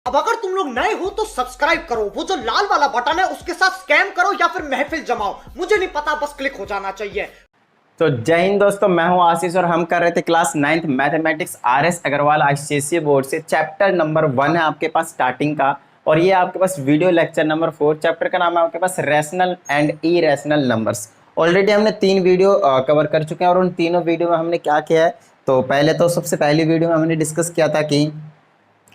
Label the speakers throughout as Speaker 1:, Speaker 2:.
Speaker 1: अब अगर तुम लोग नए हो तो सब्सक्राइब करो, वो जो लाल वाला बटन है उसके साथ स्कैम करो या फिर महफिल जमाओ, मुझे नहीं पता, बस क्लिक हो जाना चाहिए।
Speaker 2: तो जय हिंद दोस्तों, मैं हूं आशीष और हम कर रहे थे class 9th mathematics RS Agarwal ICSE board से। चैप्टर नंबर 1 है आपके पास स्टार्टिंग का, और ये आपके पास वीडियो लेक्चर नंबर 4। चैप्टर का नाम है आपके पास rational and irrational numbers. Already हमने 3 वीडियो कवर कर चुके हैं और उन तीनों वीडियो में हमने क्या किया है, तो पहले तो सबसे पहली वीडियो में हमने डिस्कस किया था कि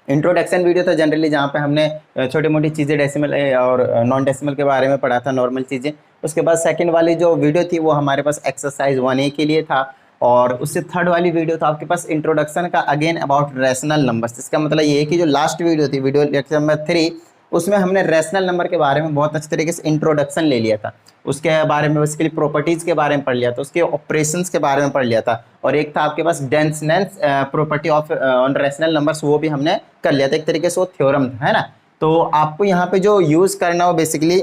Speaker 2: इंट्रोडक्शन वीडियो था जनरली, जहाँ पे हमने छोटी मोटी चीज़ें डेसिमल और नॉन डेसिमल के बारे में पढ़ा था, नॉर्मल चीज़ें। उसके बाद सेकंड वाली जो वीडियो थी वो हमारे पास एक्सरसाइज 1A के लिए था, और उससे थर्ड वाली वीडियो था आपके पास इंट्रोडक्शन का, अगेन अबाउट रैशनल नंबर्स। इसका मतलब ये है कि जो लास्ट वीडियो थी, वीडियो लेक्चर नंबर 3, उसमें हमने रैशनल नंबर के बारे में बहुत अच्छे तरीके से इंट्रोडक्शन ले लिया था। उसके बारे में बेसिकली प्रॉपर्टीज़ के बारे में पढ़ लिया था, उसके ऑपरेशंस के बारे में पढ़ लिया था, और एक था आपके पास denseness property of on rational numbers, वो भी हमने कर लिया था। एक तरीके से वो थ्योरम था, है ना। तो आपको यहाँ पे जो यूज़ करना हो basically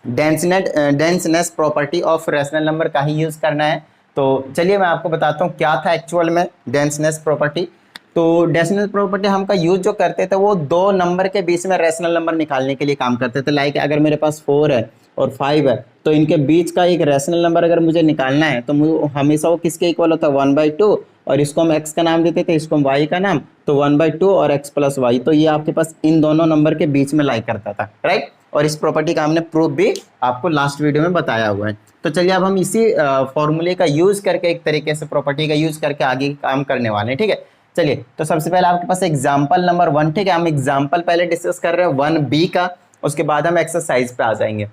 Speaker 2: denseness property of rational number का ही यूज़ करना है। तो चलिए मैं आपको बताता हूँ क्या था एक्चुअल में डेंसनेस प्रॉपर्टी। तो डेंसनेस प्रॉपर्टी हम का यूज जो करते थे वो दो नंबर के बीच में रैशनल नंबर निकालने के लिए काम करते थे। लाइक अगर मेरे पास 4 है और 5 है, तो इनके बीच का एक रैशनल नंबर अगर मुझे निकालना है तो मुझे हमेशा वो किसके इक्वल होता है, 1/2, और इसको हम x का नाम देते थे, इसको हम y का नाम, तो 1/2 और x प्लस वाई, तो ये आपके पास इन दोनों नंबर के बीच में लाई करता था, राइट। और इस प्रॉपर्टी का हमने प्रूफ भी आपको लास्ट वीडियो में बताया हुआ है। तो चलिए अब हम इसी फॉर्मूले का यूज करके, एक तरीके से प्रॉपर्टी का यूज करके आगे काम करने वाले हैं, ठीक है। चलिए, तो सबसे पहले आपके पास एग्जाम्पल नंबर 1, ठीक है। हम एग्जाम्पल पहले डिस्कस कर रहे हैं 1B का, उसके बाद हम एक्सरसाइज पे आ जाएंगे।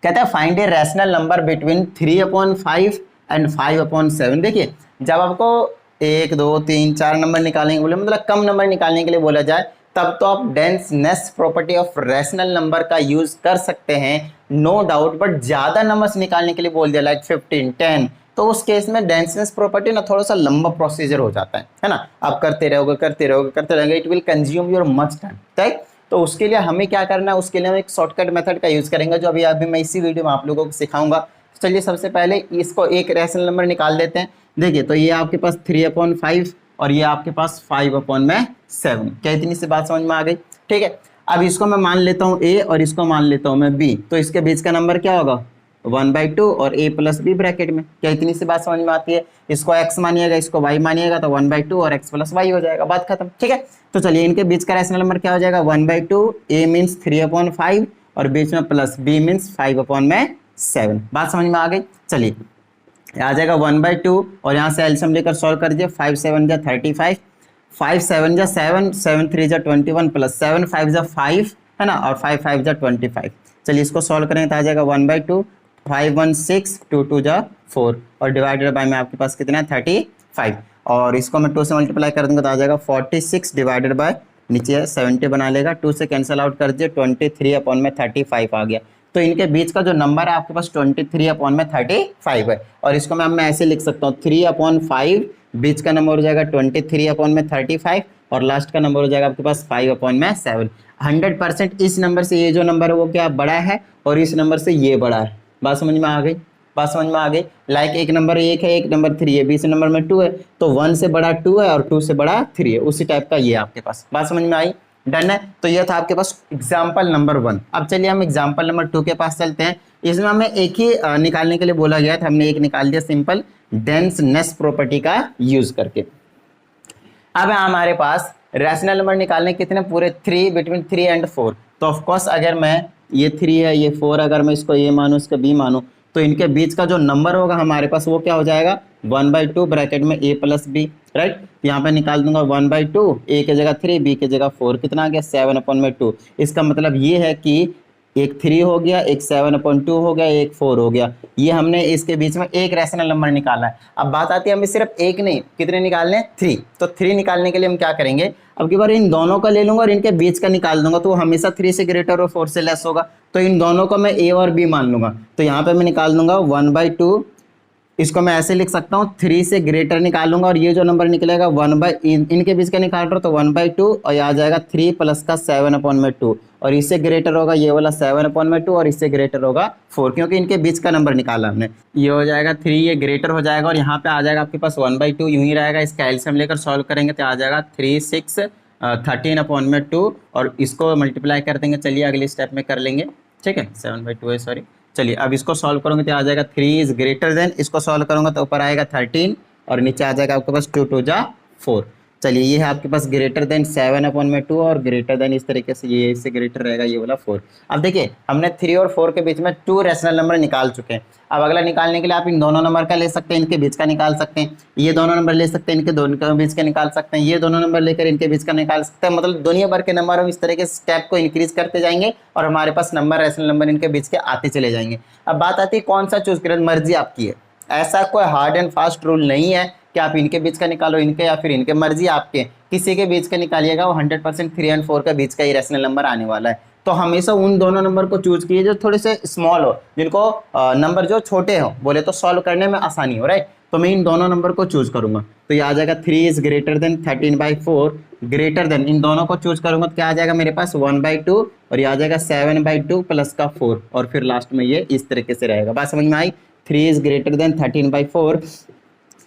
Speaker 2: कहता है find a rational number between 3/5 and 5/7। देखिए, जब आपको 1 2 3 4 नंबर निकालने के बोले, मतलब कम नंबर निकालने के लिए बोला जाए, तब तो आप डेंसनेस प्रॉपर्टी ऑफ रैशनल नंबर का यूज कर सकते हैं, नो डाउट। बट ज्यादा नंबर्स निकालने के लिए बोल दिया, लाइक 15 10, तो उस केस में डेंसनेस प्रॉपर्टी ना थोड़ा सा लंबा प्रोसीजर हो जाता है ना। आप करते रहोगे, it will consume your much time, right. तो उसके लिए हमें क्या करना है, उसके लिए हम एक शॉर्टकट मेथड का यूज करेंगे, जो अभी मैं इसी वीडियो में आप लोगों को सिखाऊंगा। चलिए सबसे पहले इसको एक रैशनल नंबर निकाल देते हैं। देखिए, तो ये आपके पास 3/5 और ये आपके पास 5/7। क्या इतनी सी बात समझ में आ गई, ठीक है। अब इसको मैं मान लेता हूँ a और इसको मान लेता हूँ मैं b, तो इसके बीच का नंबर क्या होगा, 1/2 और a प्लस b ब्रैकेट में। क्या इतनी सी बात समझ में आती है। इसको x मानिएगा, इसको y मानिएगा, तो 1/2 और x प्लस y हो जाएगा, बात खत्म, ठीक है। तो चलिए इनके बीच का रैशनल नंबर क्या हो जाएगा, 1/2, a मीन्स 3/5 और बीच में प्लस b मीन्स 5/7। बात समझ में आ गई। चलिए आ जाएगा 1/2 और यहाँ से एलसीएम लेकर सॉल्व कर दिए। 5 7 जा 35, 5 7 जा 7, 7 3 जा 21, प्लस 7 5 जा 5, है ना, और 5 5 जा 25। चलिए इसको सॉल्व करेंगे तो आ जाएगा 1/2, 5 1 6, 2 2 जा 4, और डिवाइडेड बाय में आपके पास कितना है, 35, और इसको मैं 2 से मल्टीप्लाई कर दूंगा तो आ जाएगा 46 डिवाइडेड बाय, नीचे 70 बना लेगा, 2 से कैंसिल आउट कर दिए, 23/35 आ गया। तो इनके बीच का जो नंबर है आपके पास 23/35 है, और इसको मैं ऐसे लिख सकता हूँ, 3/5 बीच का नंबर हो जाएगा 23/35, और लास्ट का नंबर हो जाएगा आपके पास 5/7। 100% इस नंबर से ये जो नंबर है वो क्या बड़ा है, और इस नंबर से ये बड़ा है। बात समझ में आ गई, बात समझ में आ गई। लाइक एक नंबर 1 है, एक नंबर 3 है, बीच नंबर में 2 है, तो 1 से बड़ा 2 है और 2 से बड़ा 3 है, उसी टाइप का ये आपके पास। बात समझ में आई, डन है। तो ये था आपके पास एग्जाम्पल नंबर 1। अब चलिए हम एग्जाम्पल नंबर 2 के पास चलते हैं। इसमें हमें एक ही निकालने के लिए बोला गया था, हमने एक निकाल दिया सिंपल डेंसनेस प्रॉपर्टी का यूज करके। अब हमारे पास रैशनल नंबर निकालने कितने, पूरे 3, बिटवीन 3 एंड 4। तो ऑफकोर्स अगर मैं ये 3 है, ये 4, अगर मैं इसको ए मानूँ, इसको बी मानूँ, तो इनके बीच का जो नंबर होगा हमारे पास वो क्या हो जाएगा, 1/2 ब्रैकेट में a प्लस बी, राइट। यहाँ पे निकाल दूंगा 1/2, a की जगह 3, b की जगह 4, कितना आ गया, 7/2। इसका मतलब ये है कि एक 3 हो गया, एक 7/2 हो गया, एक 4 हो गया। ये हमने इसके बीच में एक रैशनल नंबर निकाला है। अब बात आती है हमें सिर्फ एक नहीं, कितने निकालने हैं, 3। तो 3 निकालने के लिए हम क्या करेंगे, अब की बार इन दोनों का ले लूंगा और इनके बीच का निकाल दूंगा, तो हमेशा 3 से ग्रेटर और 4 से लेस होगा। तो इन दोनों को मैं a और b मान लूंगा, तो यहाँ पे मैं निकाल दूंगा 1/2, इसको मैं ऐसे लिख सकता हूँ, 3 से ग्रेटर निकालूंगा, और ये जो नंबर निकलेगा इनके बीच का निकाल रहा हूँ, तो 1/2, और ये आ जाएगा 3 प्लस का 7/2, और इससे ग्रेटर होगा ये वाला 7/2, और इससे ग्रेटर होगा 4, क्योंकि इनके बीच का नंबर निकाला हमने। ये हो जाएगा 3, ये ग्रेटर हो जाएगा, और यहाँ पे आ जाएगा आपके पास 1/2 यूं ही रहेगा। इसका एलसीएम लेकर सॉल्व करेंगे तो आ जाएगा 3 6 13/2 और इसको मल्टीप्लाई कर देंगे। चलिए अगले स्टेप में कर लेंगे, ठीक है। 7/2 है, सॉरी। चलिए अब इसको सॉल्व करोगे तो आ जाएगा 3 इज ग्रेटर देन, इसको सॉल्व करूंगा तो ऊपर आएगा 13 और नीचे आ जाएगा आपके पास 2 2 जा 4। चलिए ये है आपके पास ग्रेटर देन 7/2 और ग्रेटर देन इस तरीके से, ये इससे ग्रेटर रहेगा ये वाला 4। अब देखिए हमने 3 और 4 के बीच में 2 रैशनल नंबर निकाल चुके हैं। अब अगला निकालने के लिए आप इन दोनों नंबर का ले सकते हैं, इनके बीच का निकाल सकते हैं, ये दोनों नंबर ले सकते हैं, इनके दोनों के बीच का निकाल सकते हैं, ये दोनों नंबर लेकर इनके बीच का निकाल सकते हैं। मतलब दुनिया भर के नंबर हम इस तरह के स्टेप को इंक्रीज करते जाएंगे और हमारे पास नंबर रैशनल नंबर इनके बीच के आते चले जाएंगे। अब बात आती है कौन सा चूज करें, मर्जी आपकी है। ऐसा कोई हार्ड एंड फास्ट रूल नहीं है कि आप इनके बीच का निकालो, इनके या फिर इनके, मर्जी आपके, किसी के बीच का निकालिएगा वो 100% 3 और 4 का बीच का ही रैशनल नंबर आने वाला है। तो हमेशा उन दोनों नंबर को चूज कीजिए जो थोड़े से स्मॉल हो, जिनको नंबर जो छोटे हो, बोले तो सॉल्व करने में आसानी हो, राइट। तो मैं इन दोनों नंबर को चूज करूंगा तो ये आ जाएगा 3 is greater than 13/4, greater than इन दोनों को चूज करूंगा तो क्या आ जाएगा मेरे पास 1/2 और ये आ जाएगा 7/2 प्लस का 4 और फिर लास्ट में ये इस तरीके से रहेगा। बात समझ में आई। 3 is greater than 13/4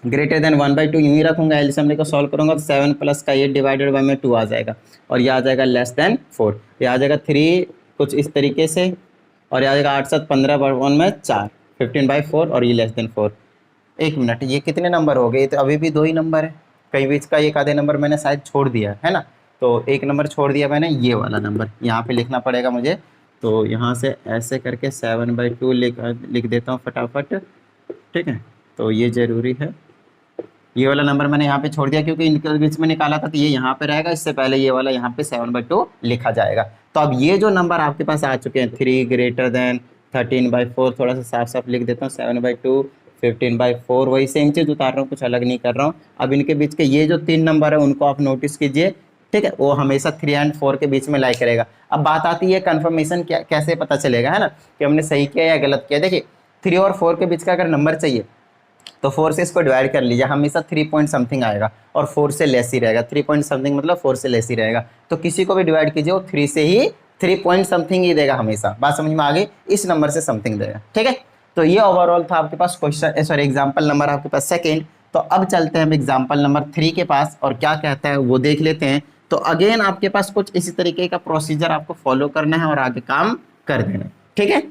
Speaker 2: greater then 1/2 यूं ही रखूंगा, एलसीएम लेकर सॉल्व करूंगा तो 7 प्लस का 8 डिवाइडेड बाय में 2 आ जाएगा और ये आ जाएगा लेस देन 4। ये आ जाएगा 3 कुछ इस तरीके से और ये आ जाएगा 8 7 15/1 में 4, 15/4 और ये लेस देन 4। एक मिनट, ये कितने नंबर हो गए? तो अभी भी 2 ही नंबर है, कहीं बीच का एक आधे नंबर मैंने शायद छोड़ दिया है ना। तो एक नंबर छोड़ दिया मैंने, ये वाला नंबर यहाँ पे लिखना पड़ेगा मुझे। तो यहाँ से ऐसे करके 7/2 लिख देता हूँ फटाफट, ठीक है। तो ये ज़रूरी है, ये वाला नंबर मैंने यहाँ पे छोड़ दिया क्योंकि इनके बीच में निकाला था तो ये यहाँ पे रहेगा, इससे पहले ये वाला यहाँ पे 7/2 लिखा जाएगा। तो अब ये जो नंबर आपके पास आ चुके हैं 3 ग्रेटर देन 13/4, थोड़ा सा साफ साफ लिख देता हूँ 7/2, 15/4, वही सेम चीज़ उतार रहा हूँ, कुछ अलग नहीं कर रहा हूँ। अब इनके बीच के ये जो 3 नंबर है उनको आप नोटिस कीजिए, ठीक है। वो हमेशा 3 और 4 के बीच में लाई करेगा। अब बात आती है कंफर्मेशन कैसे पता चलेगा, है ना, कि हमने सही किया या गलत किया। देखिए 3 और 4 के बीच का अगर नंबर चाहिए तो 4 से इसको डिवाइड कर लीजिए, हमेशा 3 पॉइंट समथिंग आएगा और 4 से लेस ही रहेगा। 3 पॉइंट समथिंग मतलब 4 से लेस ही रहेगा। तो किसी को भी डिवाइड कीजिए वो 3 से ही 3 पॉइंट समथिंग ही देगा हमेशा। बात समझ में आ गई, इस नंबर से समथिंग देगा, ठीक है। तो ये ओवरऑल था आपके पास क्वेश्चन, सॉरी एग्जाम्पल नंबर आपके पास सेकेंड। तो अब चलते हैं हम एग्जाम्पल नंबर 3 के पास और क्या कहता है वो देख लेते हैं। तो अगेन आपके पास कुछ इसी तरीके का प्रोसीजर आपको फॉलो करना है और आगे काम कर देना है, ठीक है।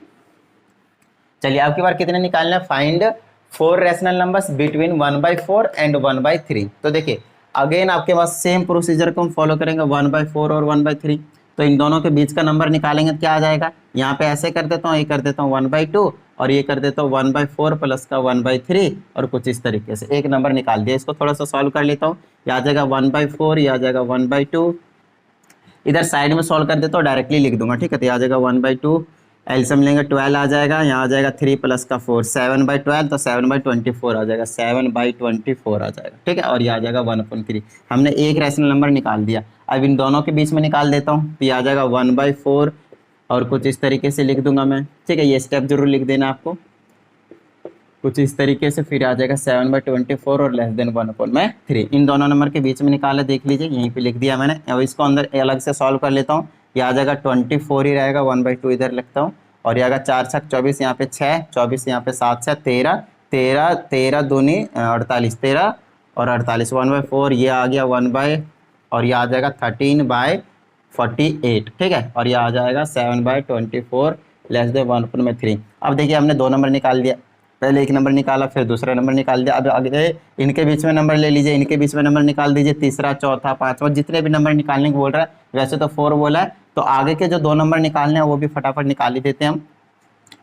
Speaker 2: चलिए आपकी बार कितने निकालना है, find 4 rational numbers between 1/4 and 1/3। तो देखिए अगेन आपके पास सेम प्रोसीजर को हम फॉलो करेंगे, 1/4 और 1/3। तो इन दोनों के बीच का नंबर निकालेंगे तो क्या आ जाएगा, यहाँ पे ऐसे कर देता हूँ, ये कर देता हूँ 1/2 और ये कर देता हूँ 1/4 प्लस का 1/3 और कुछ इस तरीके से एक नंबर निकाल दिया। इसको थोड़ा सा सॉल्व कर लेता हूँ, ये आ जाएगा 1/4, ये आ जाएगा 1/2, इधर साइड में सॉल्व कर देता हूँ, डायरेक्टली लिख दूंगा, ठीक है। तो ये आ जाएगा 1/2, एलसीएम लेंगे 12 आ जाएगा, यहाँ आ जाएगा 3 प्लस का 4, 7/12 तो 7/24 आ जाएगा, 7/24 आ जाएगा, ठीक है। और ये आ जाएगा 1/3। हमने एक रैशनल नंबर निकाल दिया। अब इन दोनों के बीच में निकाल देता हूँ तो ये आ जाएगा 1/4 और कुछ इस तरीके से लिख दूंगा मैं, ठीक है। ये स्टेप जरूर लिख देना आपको कुछ इस तरीके से। फिर आ जाएगा 7/24 और लेस देन 1/3। इन दोनों नंबर के बीच में निकाला, देख लीजिए यहीं पे लिख दिया मैंने। और इसको अंदर अलग से सॉल्व कर लेता हूँ, ये आ जाएगा 24 ही रहेगा, 1/2 इधर लिखता हूँ और ये आएगा 4 6 24, यहाँ पे 6 24, यहाँ पे 7 6 13 13 13 दूनी 48, 13 और 48, 1/4 ये आ गया 1 और ये आ जाएगा 13/48, ठीक है। और ये आ जाएगा 7/24 लेस देन 1/3। अब देखिए हमने 2 नंबर निकाल दिया, पहले एक नंबर निकाला फिर दूसरा नंबर निकाल दिया। अब आगे इनके बीच में नंबर ले लीजिए, इनके बीच में नंबर निकाल दीजिए, तीसरा चौथा पांचवा जितने भी नंबर निकालने को बोल रहा है। वैसे तो 4 बोला है तो आगे के जो 2 नंबर निकालने हैं वो भी फटाफट निकाल ही देते हैं हम।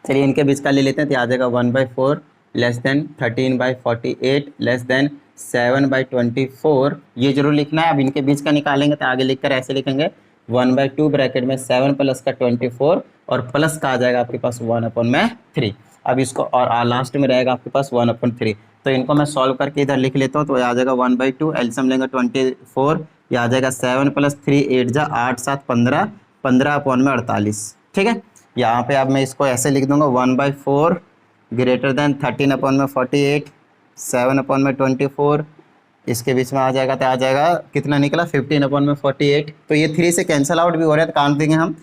Speaker 2: चलिए इनके बीच का ले लेते हैं, तो आ जाएगा 1/4 लेस देन 13/48 लेस देन 7/24। ये जरूर लिखना है। अब इनके बीच का निकालेंगे तो आगे लिखकर ऐसे लिखेंगे 1/2 ब्रैकेट में 7 प्लस का 24 और प्लस का आ जाएगा आपके पास 1/3। अब इसको और लास्ट में रहेगा आपके पास 1/3। तो इनको मैं सॉल्व करके इधर लिख लेता हूँ, तो आ जाएगा 1/2, एलसीएम लेंगे 24, ये आ जाएगा 7 प्लस 3 8 जा 8 7 15, 15/48, ठीक है। यहाँ पे अब मैं इसको ऐसे लिख दूंगा 1/4 ग्रेटर देन 13/48, 7/24, इसके बीच में आ जाएगा तो आ जाएगा कितना निकला 15/48। तो ये 3 से कैंसिल आउट भी हो रहा है तो काउंट देंगे हम,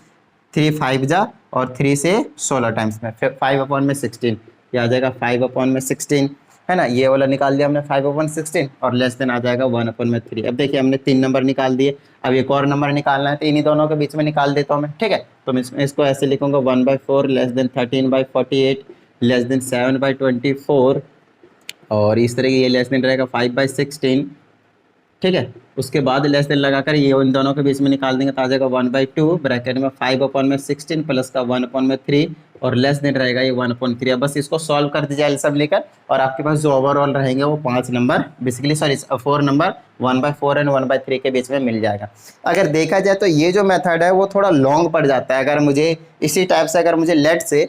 Speaker 2: 3 5 जा और 3 से 16 टाइम्स में 5/16, ये आ जाएगा 5/16। है ना, ये वाला निकाल दिया हमने 5/16 और लेस देन आ जाएगा 1/3। अब देखिए हमने 3 नंबर निकाल दिए, अब एक और नंबर निकालना है तो इन्हीं दोनों के बीच में निकाल देता हूँ मैं, ठीक है। तो मैं इसको ऐसे लिखूंगा 1/4 लेस देन 13/48 लेस देन 7/24 और इस तरह की ये लेस देन रहेगा 5/16, ठीक है। उसके बाद लेस देन लगाकर ये इन दोनों के बीच में निकाल देंगे तो आ जाएगा 1/2 ब्रैकेट में 5/16 प्लस का 1/3 और लेस देन रहेगा ये 1/3। अब बस इसको सॉल्व कर दीजिए एल सब लेकर और आपके पास जो ओवरऑल रहेंगे वो 5 नंबर बेसिकली 4 नंबर 1/4 एंड 1/3 के बीच में मिल जाएगा। अगर देखा जाए तो ये जो मेथड है वो थोड़ा लॉन्ग पड़ जाता है। अगर मुझे इसी टाइप से अगर मुझे लेट से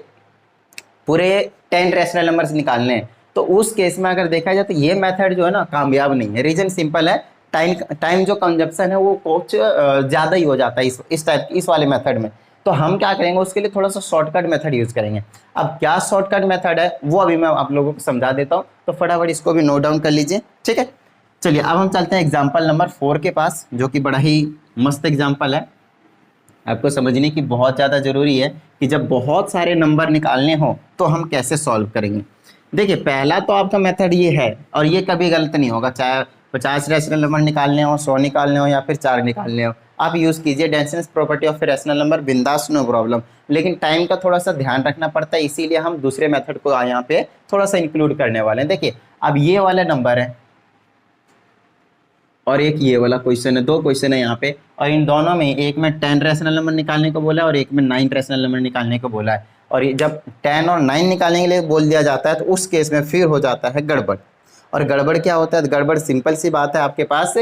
Speaker 2: पूरे 10 रैशनल नंबर्स निकालने हैं तो उस केस में अगर देखा जाए तो ये मेथड जो है ना कामयाब नहीं है। रीजन सिंपल है, टाइम जो कंजप्शन है वो कुछ ज़्यादा ही हो जाता है इस वाले मेथड में। तो हम क्या करेंगे उसके लिए थोड़ा सा शॉर्टकट मेथड यूज़ करेंगे। अब क्या शॉर्टकट मेथड है वो अभी मैं आप लोगों को समझा देता हूँ, तो फटाफट इसको भी नोट डाउन कर लीजिए, ठीक है। चलिए अब हम चलते हैं एग्जाम्पल नंबर 4 के पास, जो कि बड़ा ही मस्त एग्जाम्पल है। आपको समझने की बहुत ज़्यादा ज़रूरी है कि जब बहुत सारे नंबर निकालने हो तो हम कैसे सॉल्व करेंगे। देखिए पहला तो आपका मेथड ये है और ये कभी गलत नहीं होगा, चाहे 50 रैशनल नंबर निकालने हो, 100 निकालने हो या फिर 4 निकालने हो, आप यूज़ कीजिए density property of rational number, बिंदास, नो प्रॉब्लम। लेकिन टाइम का थोड़ा सा ध्यान रखना पड़ता है, इसीलिए हम दूसरे मेथड को यहाँ पे थोड़ा सा इंक्लूड करने वाले हैं। देखिए अब ये वाला नंबर है और एक ये वाला क्वेश्चन है, 2 क्वेश्चन है यहाँ पे और इन दोनों में एक में 10 रैशनल नंबर निकालने को बोला है और एक में 9 रैशनल नंबर निकालने को बोला है। और ये जब 10 और 9 निकालने के लिए बोल दिया जाता है तो उस केस में फिर हो जाता है गड़बड़। और गड़बड़ क्या होता है, गड़बड़ सिंपल सी बात है, आपके पास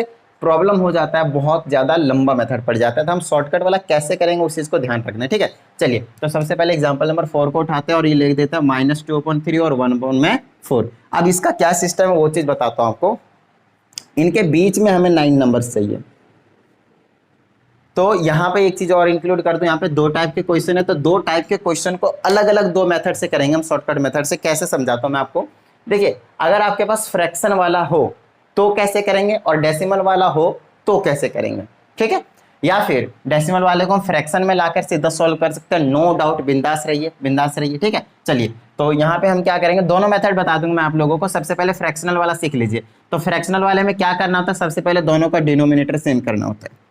Speaker 2: प्रॉब्लम हो जाता है, बहुत ज़्यादा लंबा मेथड पड़ जाता है। तो हम शॉर्टकट वाला कैसे करेंगे उस चीज़ को ध्यान रखना है, ठीक है। चलिए तो सबसे पहले एग्जाम्पल नंबर 4 को उठाते हैं और ये लिख देता है -2/3 और 1/4। अब इसका क्या सिस्टम है वो चीज़ बताता हूँ आपको। इनके बीच में हमें 9 नंबर्स चाहिए, तो यहाँ पे एक चीज और इंक्लूड कर दूं, यहाँ पे 2 टाइप के क्वेश्चन है, तो 2 टाइप के क्वेश्चन को अलग अलग 2 मेथड से करेंगे हम, शॉर्टकट मेथड से। कैसे समझाता हूँ मैं आपको। देखिए अगर आपके पास फ्रैक्शन वाला हो तो कैसे करेंगे और डेसिमल वाला हो तो कैसे करेंगे, ठीक है। या फिर डेसिमल वाले को हम फ्रैक्शन में लाकर सीधा सॉल्व कर सकते हैं, नो डाउट, बिंदास रहिए, बिंदास रहिए, ठीक है। चलिए तो यहाँ पे हम क्या करेंगे, दोनों मेथड बता दूंगा मैं आप लोगों को। सबसे पहले फ्रैक्शनल वाला सीख लीजिए। तो फ्रैक्शनल वाले में क्या करना होता है, सबसे पहले दोनों का डिनोमिनेटर सेम करना होता है।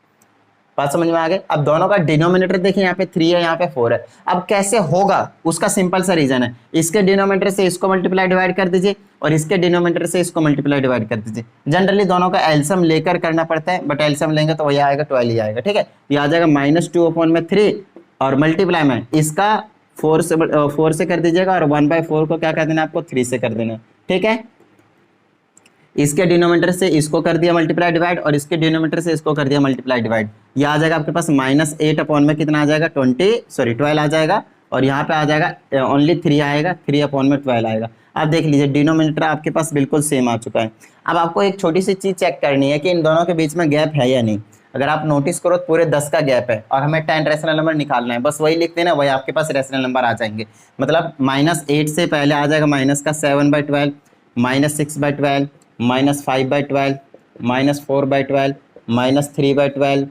Speaker 2: बात समझ में आ गई। अब दोनों का डिनोमिनेटर देखिए, यहाँ पे 3 है, यहाँ पे 4 है। अब कैसे होगा उसका सिंपल सा रीजन है, इसके डिनोमिनेटर से इसको मल्टीप्लाई डिवाइड कर दीजिए और इसके डिनोमिनेटर से इसको मल्टीप्लाई डिवाइड कर दीजिए। जनरली दोनों का एलसीएम लेकर करना पड़ता है, बट एलसीएम लेंगे तो वही आएगा 12 ही आएगा, ठीक है। ये आ जाएगा -2/3 और मल्टीप्लाई में इसका 4 से कर दीजिएगा और 1/4 को क्या कर देना आपको 3 से कर देना, ठीक है। इसके डिनोमिनेटर से इसको कर दिया मल्टीप्लाई डिवाइड और इसके डिनोमिनेटर से इसको कर दिया मल्टीप्लाई डिवाइड। ये आ जाएगा आपके पास -8 में कितना आ जाएगा 12 आ जाएगा और यहाँ पे आ जाएगा ओनली 3 आएगा, 3/12 आएगा। अब देख लीजिए डिनोमिनेटर आपके पास बिल्कुल सेम आ चुका है। अब आपको एक छोटी सी चीज़ चेक करनी है कि इन दोनों के बीच में गैप है या नहीं। अगर आप नोटिस करो तो पूरे 10 का गैप है और हमें 10 रैशनल नंबर निकालना है, बस वही लिखते हैं ना, वही आपके पास रैशनल नंबर आ जाएंगे। मतलब -8 से पहले आ जाएगा -7/12, -6/12, -5/12, -4/12, -3/12,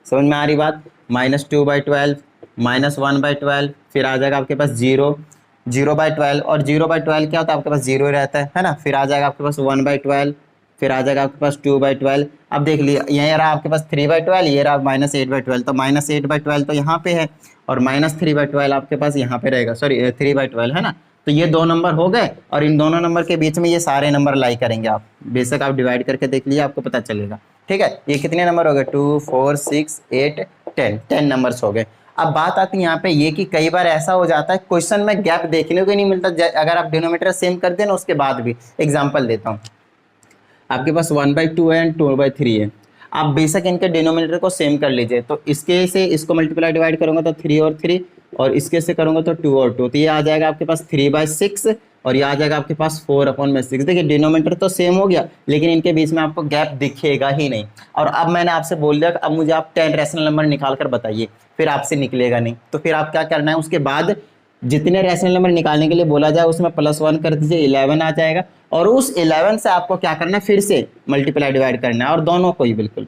Speaker 2: समझ में आ रही बात, -2/12, -1/12, फिर आ जाएगा आपके पास 0/12 और 0/12 क्या होता है आपके पास 0 रहता है ना। फिर आ जाएगा आपके पास 1/12, फिर आ जाएगा आपके पास 2/12। अब देख लिया यही रहा आपके पास 3/12, ये रहा -8/12, तो -8/12 तो यहाँ पे है और -3/12 आपके पास यहाँ पे रहेगा, सॉरी 3/12 है ना। तो ये 2 नंबर हो गए और इन दोनों नंबर के बीच में ये सारे नंबर लाई करेंगे आप, बेशक आप डिवाइड करके देख लीजिए आपको पता चलेगा, ठीक है। ये कितने नंबर हो गए 2, 4, 6, 8, 10 नंबर्स हो गए। अब बात आती है यहाँ पे ये कि कई बार ऐसा हो जाता है क्वेश्चन में गैप देखने को ही नहीं मिलता, अगर आप डिनोमिनेटर सेम कर दें ना उसके बाद भी। एग्जाम्पल देता हूँ, आपके पास 1/2 है एंड 2/3 है। आप बेशक इनके डिनोमिनेटर को सेम कर लीजिए, तो इसके से इसको मल्टीप्लाई डिवाइड करूँगा तो 3 और 3 और इसके से करूँगा तो 2 और 2, तो ये आ जाएगा आपके पास 3/6 और ये आ जाएगा आपके पास 4/6। देखिए डिनोमिनेटर तो सेम हो गया लेकिन इनके बीच में आपको गैप दिखेगा ही नहीं। और अब मैंने आपसे बोल दिया कि अब मुझे आप 10 रैशनल नंबर निकाल कर बताइए, फिर आपसे निकलेगा नहीं। तो फिर आप क्या करना है, उसके बाद जितने रैशनल नंबर निकालने के लिए बोला जाए उसमें +1 कर दीजिए, 11 आ जाएगा और उस 11 से आपको क्या करना है, फिर से मल्टीप्लाई डिवाइड करना है और दोनों को ही बिल्कुल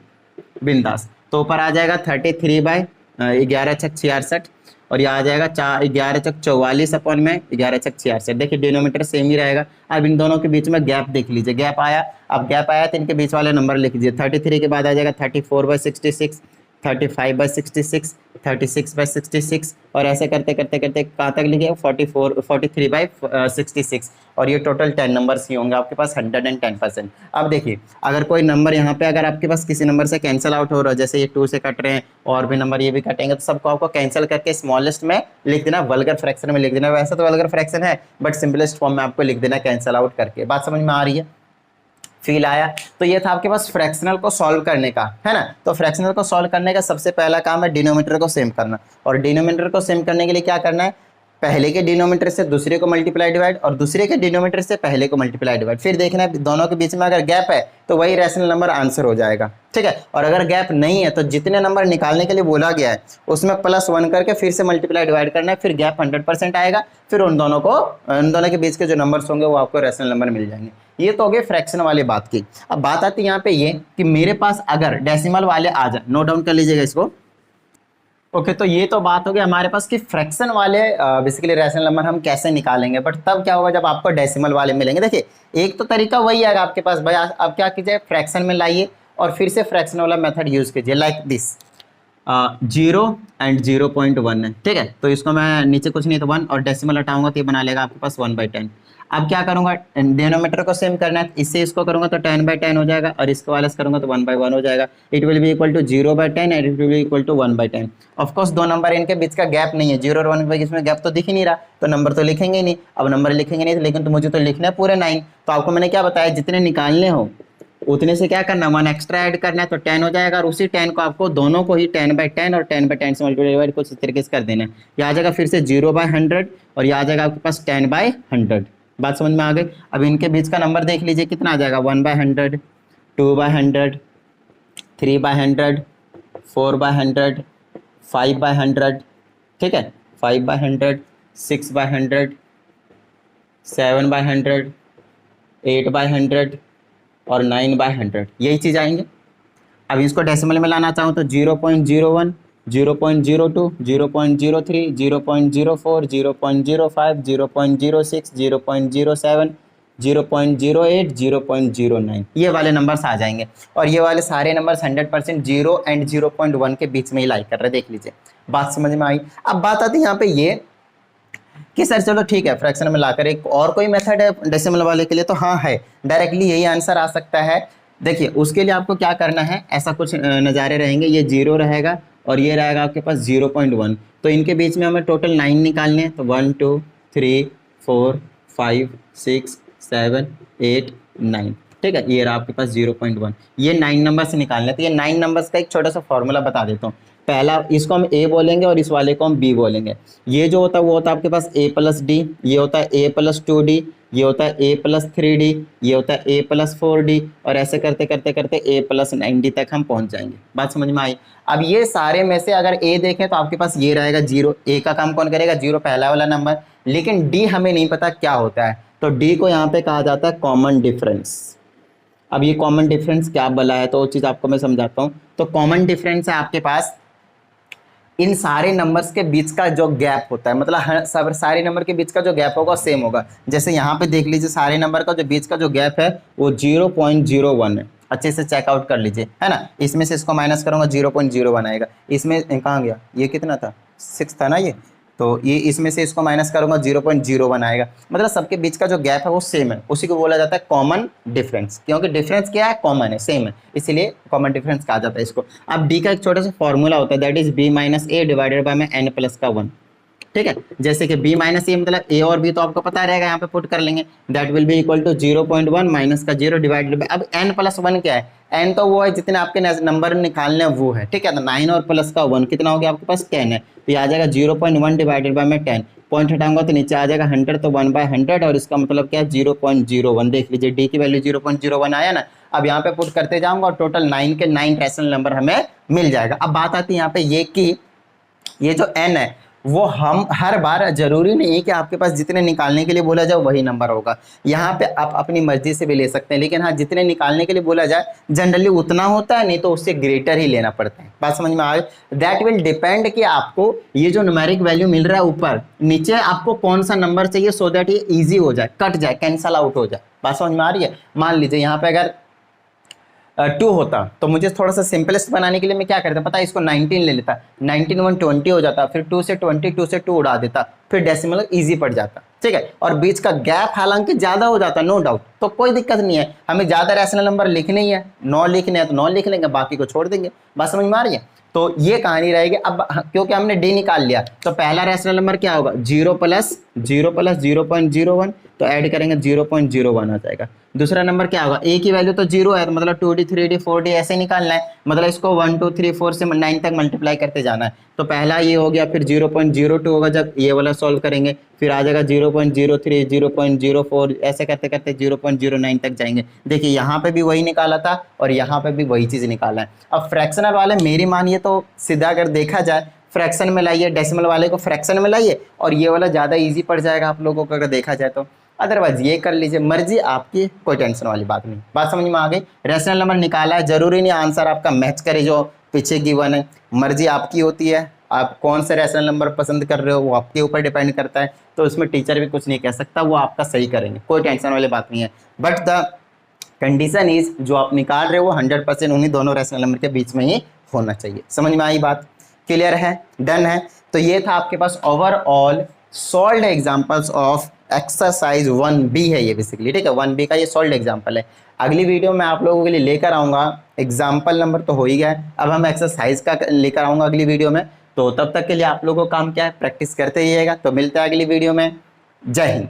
Speaker 2: बिंदास। तो ऊपर आ जाएगा 33/11 × 66 और ये आ जाएगा 11 × 44 में 11 × 66। देखिए डिनोमीटर सेम ही रहेगा। अब इन दोनों के बीच में गैप देख लीजिए, गैप आया। अब गैप आया तो इनके बीच वाले नंबर लिख लीजिए। 33 के बाद आ जाएगा 34/66, 35/66, 36/66 और ऐसे करते करते करते कहाँ तक लिखे 43/66 और ये टोटल 10 नंबर्स ही होंगे आपके पास 110%। अब देखिए अगर कोई नंबर यहाँ पे अगर आपके पास किसी नंबर से कैंसिल आउट हो रहा है, जैसे ये 2 से कट रहे हैं और भी नंबर ये भी कटेंगे, तो सबको आपको कैंसिल करके स्मॉलेस्ट में लिख देना, वल्गर फ्रैक्शन में लिख देना। वैसे तो वल्गर फ्रैक्शन है बट सिंपलेस्ट फॉर्म में आपको लिख देना कैंसिल आउट करके। बात समझ में आ रही है? फील आया? तो ये था आपके पास फ्रैक्शनल को सॉल्व करने का, है ना। तो फ्रैक्शनल को सॉल्व करने का सबसे पहला काम है डिनोमीटर को सेम करना। और डिनोमीटर को सेम करने के लिए क्या करना है, पहले के डिनोमीटर से दूसरे को मल्टीप्लाई डिवाइड और दूसरे के डिनोमीटर से पहले को मल्टीप्लाई डिवाइड। फिर देखना है दोनों के बीच में अगर गैप है तो वही रैशनल नंबर आंसर हो जाएगा, ठीक है। और अगर गैप नहीं है तो जितने नंबर निकालने के लिए बोला गया है उसमें +1 करके फिर से मल्टीप्लाई डिवाइड करना है, फिर गैप 100% आएगा, फिर उन दोनों के बीच के जो नंबर्स होंगे वो आपको रैशनल नंबर मिल जाएंगे। ये तो हो गए फ्रैक्शन वाली बात की। अब बात आती है यहाँ पे ये कि मेरे पास अगर डेसिमल वाले आ जाए, नोट डाउन कर लीजिएगा इसको। ओके तो ये तो बात हो गई हमारे पास कि फ्रैक्शन वाले बेसिकली रैशनल नंबर हम कैसे निकालेंगे, बट तब क्या होगा जब आपको डेसिमल वाले मिलेंगे। देखिए एक तो तरीका वही आएगा आपके पास, भाई आप क्या कीजिए फ्रैक्शन में लाइए और फिर से फ्रैक्शन वाला मेथड यूज कीजिए, लाइक दिस 0 and 0.1 है, ठीक है। तो इसको मैं नीचे कुछ नहीं तो 1 और डेसिमल हटाऊंगा तो ये बना लेगा आपके पास 1/10। अब क्या करूंगा, डिनोमीटर को सेम करना है, इससे इसको करूंगा तो 10/10 हो जाएगा और इसको वाले से करूंगा तो 1/1 हो जाएगा। It will be equal to 0/10 and it will be equal to 1/10। Of course दो नंबर इनके बीच का गैप नहीं है, 0 और 1 के बीच में गैप तो दिख ही नहीं रहा, तो नंबर तो लिखेंगे ही नहीं। अब नंबर लिखेंगे नहीं लेकिन तो मुझे तो लिखना है पूरे 9। तो आपको मैंने क्या बताया, जितने निकालने हो उतने से क्या करना, 1 एक्स्ट्रा ऐड करना है तो 10 हो जाएगा। और उसी 10 को आपको दोनों को ही 10/10 और 10/10 से मल्टीप्लाई डिवाइड कुछ इस तरीके से कर देना है। ये आ जाएगा फिर से 0/100 और ये आ जाएगा आपके पास 10/100। बात समझ में आ गई। अब इनके बीच का नंबर देख लीजिए कितना आ जाएगा, 1/100, 2/100, 3/100, 4/100, 5/100, ठीक है, 5/100, 6/100, 7/100, 8/100 और 9/100, यही चीज़ आएंगे। अब इसको डेसिमल में लाना चाहूँ तो 0.01, 0.02, 0.03, 0.04, 0.05, 0.06, 0.07, 0.08, 0.09, ये वाले नंबर्स आ जाएंगे। और ये वाले सारे नंबर्स 100% 0 एंड 0.1 के बीच में ही लाई कर रहे, देख लीजिए। बात समझ में आई। अब बात आती है यहाँ पे ये कि सर चलो ठीक है फ्रैक्शन में लाकर एक और कोई मेथड है डेसिमल वाले के लिए, तो हाँ है, डायरेक्टली यही आंसर आ सकता है। देखिए उसके लिए आपको क्या करना है, ऐसा कुछ नज़ारे रहेंगे, ये 0 रहेगा और ये रहेगा आपके पास 0.1, तो इनके बीच में हमें टोटल 9 निकालने हैं। तो 1 2 3 4 5 6 7 8 9, ठीक है, ये रहा आपके पास 0.1। ये 9 नंबर से निकालने, तो ये 9 नंबर्स का एक छोटा सा फॉर्मूला बता देता हूँ। पहला इसको हम ए बोलेंगे और इस वाले को हम बी बोलेंगे। ये जो होता है वो होता है आपके पास a+d, ये होता है a+2d, ये होता है a+3d, ये होता है a+4d और ऐसे करते करते करते a+9d तक हम पहुंच जाएंगे। बात समझ में आई। अब ये सारे में से अगर a देखें तो आपके पास ये रहेगा 0, a का काम कौन करेगा, 0 पहला वाला नंबर। लेकिन d हमें नहीं पता क्या होता है, तो d को यहाँ पे कहा जाता है कॉमन डिफरेंस। अब ये कॉमन डिफरेंस क्या बला है तो वो चीज़ आपको मैं समझाता हूँ। तो कॉमन डिफरेंस है आपके पास इन सारे नंबर्स के बीच का जो गैप होता है, मतलब सब सारे नंबर के बीच का जो गैप होगा सेम होगा। जैसे यहाँ पे देख लीजिए सारे नंबर का जो बीच का जो गैप है वो 0.01 है, अच्छे से चेकआउट कर लीजिए, है ना। इसमें से इसको माइनस करूँगा 0.01 आएगा। इसमें कहाँ गया, ये कितना था, 6 था ना ये, तो ये इसमें से इसको माइनस करूँगा 0.01 आएगा। मतलब सबके बीच का जो गैप है वो सेम है, उसी को बोला जाता है कॉमन डिफरेंस, क्योंकि डिफरेंस क्या है, कॉमन है, सेम है, इसीलिए कॉमन डिफरेंस कहा जाता है इसको। अब डी का एक छोटा सा फॉर्मूला होता है, that is b - a divided by में n+1, ठीक है। जैसे कि b - a मतलब a और b तो आपको पता रहेगा, यहाँ पे पुट कर लेंगे, that will be equal to 0.1 minus का 0 डिवाइडेड बाय, अब n+1 क्या है, n तो वो है जितने आपके नंबर निकालने हैं वो है, ठीक है। तो 9 और प्लस का 1 कितना हो गया आपके पास 10 है, तो ये आ जाएगा 0.1 डिवाइडेड बाय में 10, पॉइंट हटाऊंगा तो नीचे आ जाएगा 100, तो 1/100 और इसका मतलब क्या है 0.01। देख लीजिए डी की वैल्यू 0.01 आया ना। अब यहाँ पे पुट करते जाऊंगा और टोटल 9 के 9 रैशनल नंबर हमें मिल जाएगा। अब बात आती है यहाँ पे ये कि ये जो n है वो हम हर बार जरूरी नहीं है कि आपके पास जितने निकालने के लिए बोला जाए वही नंबर होगा। यहाँ पे आप अपनी मर्जी से भी ले सकते हैं, लेकिन हाँ जितने निकालने के लिए बोला जाए जनरली उतना होता है, नहीं तो उससे ग्रेटर ही लेना पड़ता है। बात समझ में आ गई। दैट विल डिपेंड कि आपको ये जो न्यूमेरिक वैल्यू मिल रहा है ऊपर नीचे आपको कौन सा नंबर चाहिए, सो दैट ये ईजी हो जाए, कट जाए, कैंसल आउट हो जाए। बात समझ में आ रही है। मान लीजिए यहाँ पे अगर 2 होता तो मुझे थोड़ा सा सिंपलेस्ट बनाने के लिए मैं क्या करता पता है, इसको 19 ले लेता, 19 1 20 हो जाता, फिर 2 से 20, 2 से 2 उड़ा देता, फिर डेसिमल इजी पड़ जाता, ठीक है। और बीच का गैप हालांकि ज़्यादा हो जाता, नो डाउट, तो कोई दिक्कत नहीं है, हमें ज़्यादा रैशनल नंबर लिखने ही है, 9 लिखने हैं तो 9 लिख लेंगे, बाकी को छोड़ देंगे। बात समझ में आ रही है। तो ये कहानी रहेगी। अब क्योंकि हमने डी निकाल लिया तो पहला रैशनल नंबर क्या होगा, 0 प्लस 0.01, तो ऐड करेंगे 0.01 आ जाएगा। दूसरा नंबर क्या होगा, ए की वैल्यू तो 0 है, तो मतलब 2D 3D 4D ऐसे निकालना है, मतलब इसको 1 2 3 4 से 9 तक मल्टीप्लाई करते जाना है। तो पहला ये हो गया, फिर 0.02 होगा जब ये वाला सॉल्व करेंगे, फिर आ जाएगा 0.03 0.04, ऐसे करते करते 0.09 तक जाएंगे। देखिए यहाँ पे भी वही निकाला था और यहाँ पे भी वही चीज़ निकाला है। अब फ्रैक्शनल वाले मेरी मानिए तो सीधा अगर देखा जाए फ्रैक्शन में लाइए, डेसिमल वाले को फ्रैक्शन में लाइए, और ये वाला ज़्यादा ईजी पड़ जाएगा आप लोगों को अगर देखा जाए तो। अदरवाइज ये कर लीजिए, मर्जी आपकी, कोई टेंशन वाली बात नहीं। बात समझ में आ गई। रैशनल नंबर निकाला है, जरूरी नहीं आंसर आपका मैच करे जो पीछे गिवन है, मर्जी आपकी होती है, आप कौन से रैशनल नंबर पसंद कर रहे हो वो आपके ऊपर डिपेंड करता है। तो उसमें टीचर भी कुछ नहीं कह सकता, वो आपका सही करेंगे, कोई टेंशन वाली बात नहीं है। बट द कंडीशन इज जो आप निकाल रहे हो 100% उन्हीं दोनों रैशनल नंबर के बीच में ही होना चाहिए। समझ में आई बात, क्लियर है, डन है। तो ये था आपके पास overall solved examples of exercise 1B है ये बेसिकली, ठीक है। 1B का ये सॉल्व्ड एग्जांपल है। अगली वीडियो में आप लोगों के लिए लेकर आऊँगा एग्जाम्पल नंबर तो हो ही गया है, अब हम एक्सरसाइज का लेकर आऊँगा अगली वीडियो में। तो तब तक के लिए आप लोगों को काम क्या है, प्रैक्टिस करते रहिएगा। तो मिलते हैं अगली वीडियो में। जय हिंद।